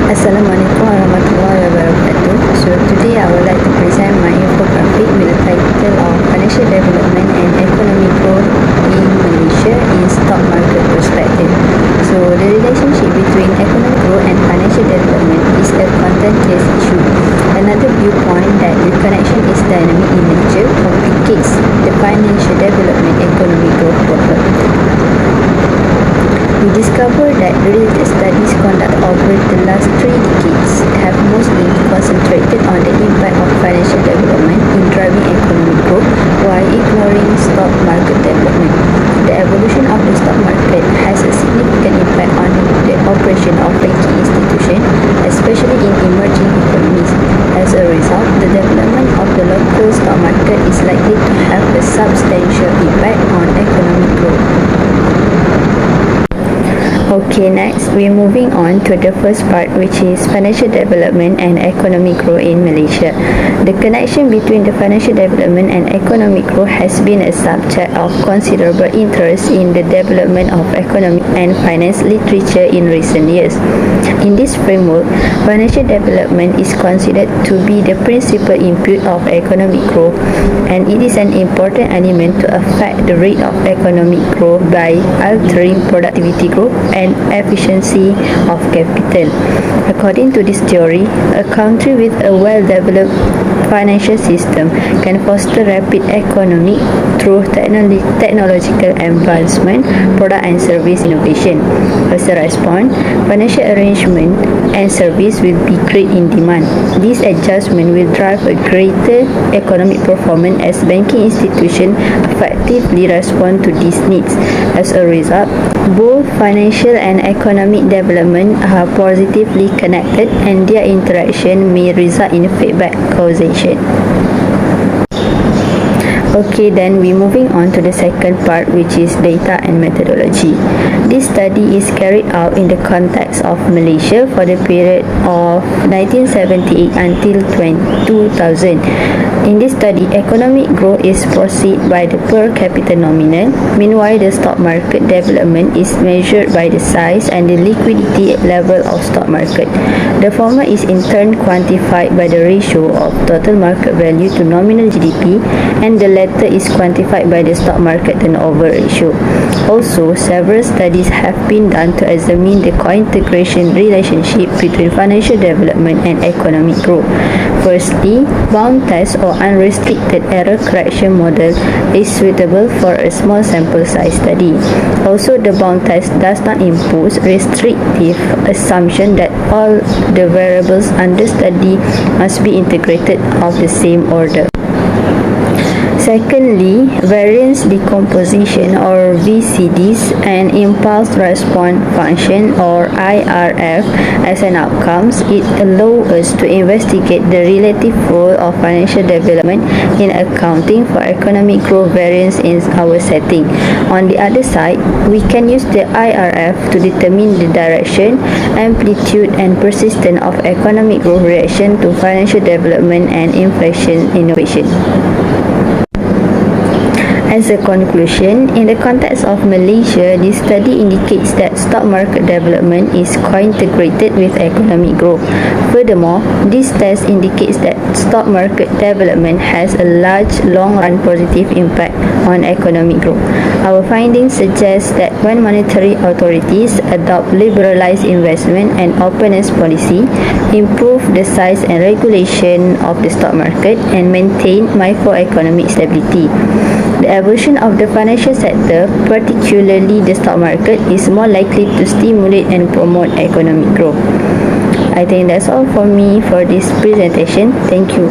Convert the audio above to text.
Assalamualaikum warahmatullahi wabarakatuh. So today I would like to present my infographic with the title of Financial Development and Economic Growth in Malaysia in Stock Market Perspective. So the relationship between economic growth and financial development is a contentious issue. Another viewpoint that the connection is dynamic in nature complicates the financial development economic growth problem. We discover that related studies conducted over the last 3 decades have mostly concentrated on the impact of financial development in driving economic growth while ignoring stock market development. The evolution of the stock market has a significant impact on the operation of banking institutions, especially in emerging economies. As a result, the development of the local stock market is likely to have a substantial impact on economic growth. Okay, next we're moving on to the first part, which is financial development and economic growth in Malaysia. The connection between the financial development and economic growth has been a subject of considerable interest in the development of economic and finance literature in recent years. In this framework, financial development is considered to be the principal input of economic growth, and it is an important element to affect the rate of economic growth by altering productivity growth and efficiency of capital. According to this theory, a country with a well-developed financial system can foster rapid economic through technological advancement, product and service innovation. As a response, financial arrangement and service will be great in demand. This adjustment will drive a greater economic performance as banking institutions effectively respond to these needs. As a result, both financial and economic development are positively connected, and their interaction may result in feedback causation. Okay, then we're moving on to the second part, which is data and methodology. This study is carried out in the context of Malaysia for the period of 1978 until 2000. In this study, economic growth is proceeded by the per capita nominal. Meanwhile, the stock market development is measured by the size and the liquidity level of stock market. The former is in turn quantified by the ratio of total market value to nominal GDP, and the latter is quantified by the stock market turnover ratio. Also, several studies have been done to examine the co-integration relationship between financial development and economic growth. Firstly, bound test or unrestricted error correction model is suitable for a small sample size study. Also, the bound test does not impose restrictive assumption that all the variables under study must be integrated of the same order. Secondly, variance decomposition or VCDs and impulse response function or IRF as an outcomes, it allows us to investigate the relative role of financial development in accounting for economic growth variance in our setting. On the other side, we can use the IRF to determine the direction, amplitude and persistence of economic growth reaction to financial development and inflation innovation. As a conclusion, in the context of Malaysia, this study indicates that stock market development is co-integrated with economic growth. Furthermore, this test indicates that stock market development has a large long-run positive impact on economic growth. Our findings suggest that when monetary authorities adopt liberalized investment and openness policy, improve the size and regulation of the stock market, and maintain macroeconomic stability, the evolution of the financial sector, particularly the stock market, is more likely to stimulate and promote economic growth. I think that's all for me for this presentation. Thank you.